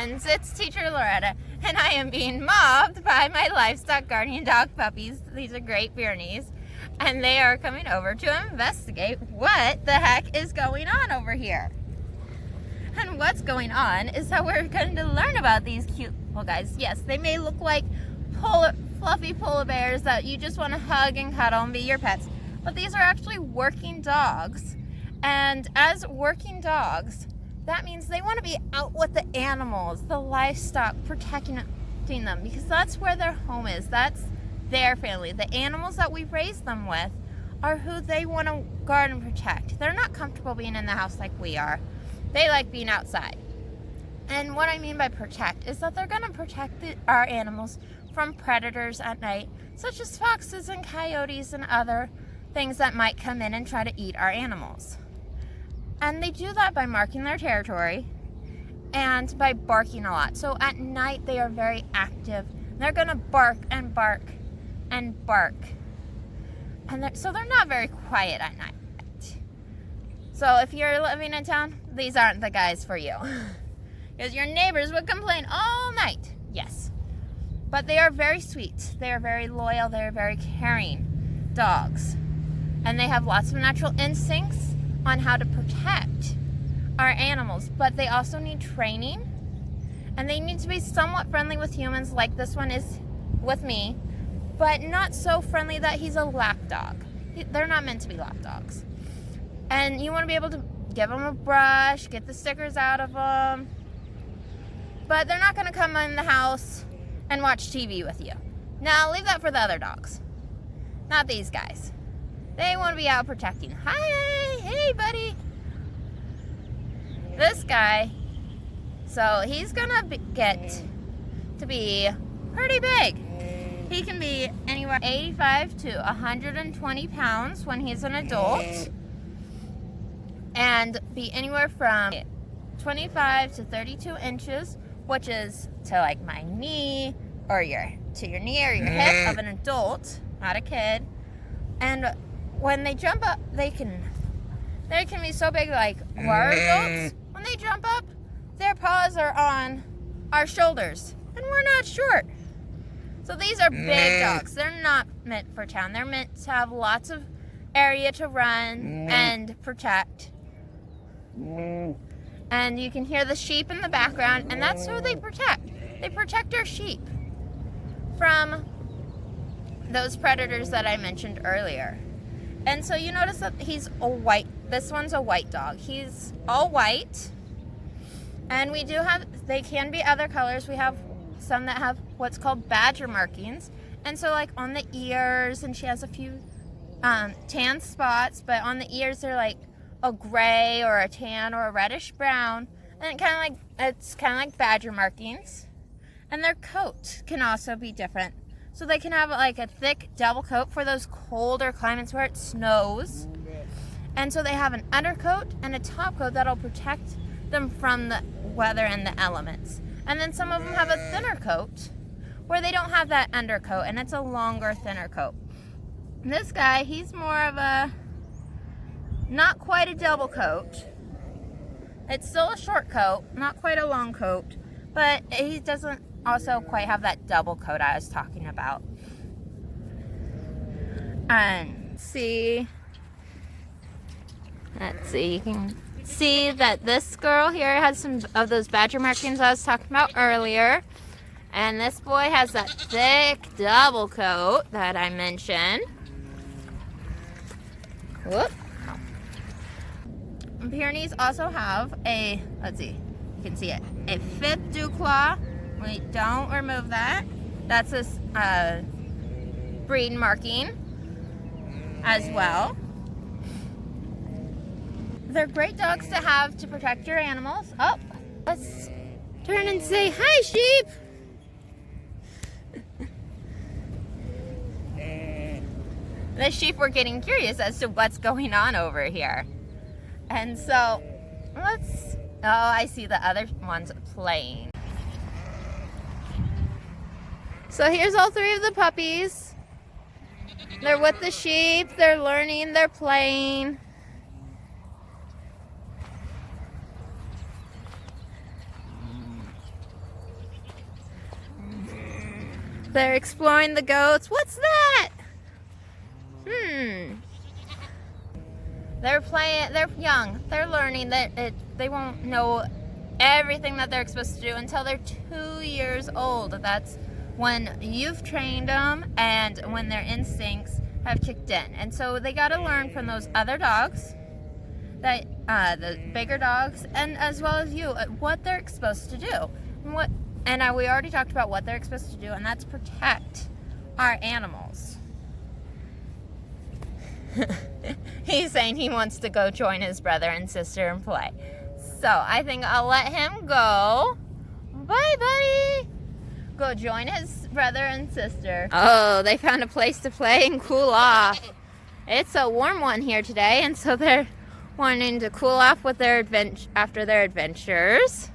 friends, it's Teacher Loretta, and I am being mobbed by my livestock guardian dog puppies. These are Great Pyrenees, and they are coming over to investigate what the heck is going on over here. And what's going on is that we're going to learn about these cute little guys. Yes, they may look like fluffy polar bears that you just want to hug and cuddle and be your pets, but these are actually working dogs. And as working dogs, that means they want to be out with the animals, the livestock, protecting them, because that's where their home is. That's their family. The animals that we raise them with are who they want to guard and protect. They're not comfortable being in the house like we are. They like being outside. And what I mean by protect is that they're going to protect our animals from predators at night, such as foxes and coyotes and other things that might come in and try to eat our animals. And they do that by marking their territory and by barking a lot. So at night they are very active. They're going to bark and bark and bark. And so they're not very quiet at night. So if you're living in town, these aren't the guys for you. Because your neighbors would complain all night. Yes. But they are very sweet. They are very loyal. They are very caring dogs. And they have lots of natural instincts on how to protect our animals, but they also need training, and they need to be somewhat friendly with humans, like this one is with me, but not so friendly that he's a lap dog. They're not meant to be lap dogs. And you want to be able to give them a brush, get the stickers out of them, but they're not going to come in the house and watch TV with you. Now leave that for the other dogs, not these guys. They want to be out protecting. Hi, hey, buddy. This guy, so he's gonna get to be pretty big. He can be anywhere 85 to 120 pounds when he's an adult, and be anywhere from 25 to 32 inches, which is to like my knee or to your knee or your hip of an adult, not a kid. And when they jump up, they can be so big, like our adults. When they jump up, their paws are on our shoulders, and we're not short. So these are big dogs. They're not meant for town. They're meant to have lots of area to run and protect. And you can hear the sheep in the background, and that's who they protect. They protect our sheep from those predators that I mentioned earlier. And so you notice that this one's a white dog. He's all white. And they can be other colors. We have some that have what's called badger markings. And so like on the ears, and she has a few tan spots, but on the ears they're like a gray or a tan or a reddish brown. And it's kind of like badger markings. And their coat can also be different. So they can have like a thick double coat for those colder climates where it snows. And so they have an undercoat and a top coat that'll protect them from the weather and the elements. And then some of them have a thinner coat where they don't have that undercoat, and it's a longer, thinner coat. This guy, he's more of not quite a double coat. It's still a short coat, not quite a long coat, but he doesn't also quite have that double coat I was talking about. And let's see, you can see that this girl here has some of those badger markings I was talking about earlier. And this boy has that thick double coat that I mentioned. Whoop. Pyrenees also have you can see it, a fifth dew claw. We don't remove that. That's a breed marking as well. They're great dogs to have to protect your animals. Oh, let's turn and say hi, sheep. The sheep were getting curious as to what's going on over here. And so I see the other ones playing. So here's all three of the puppies. They're with the sheep, they're learning, they're playing. They're exploring the goats. What's that? They're playing, they're young. They're learning that they won't know everything that they're supposed to do until they're 2 years old. That's when you've trained them and when their instincts have kicked in. And so they got to learn from those other dogs, that the bigger dogs, and as well as you, what they're supposed to do. And we already talked about what they're supposed to do, and that's protect our animals. He's saying he wants to go join his brother and sister and play. So I think I'll let him go. Bye, buddy. Go join his brother and sister. Oh, they found a place to play and cool off. It's a warm one here today, and so they're wanting to cool off with after their adventures.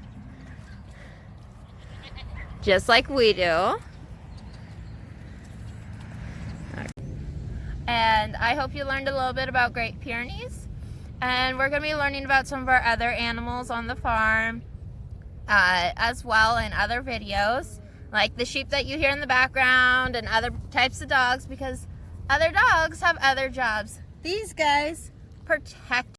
Just like we do. And I hope you learned a little bit about Great Pyrenees. And we're going to be learning about some of our other animals on the farm as well in other videos. Like the sheep that you hear in the background and other types of dogs, because other dogs have other jobs. These guys protect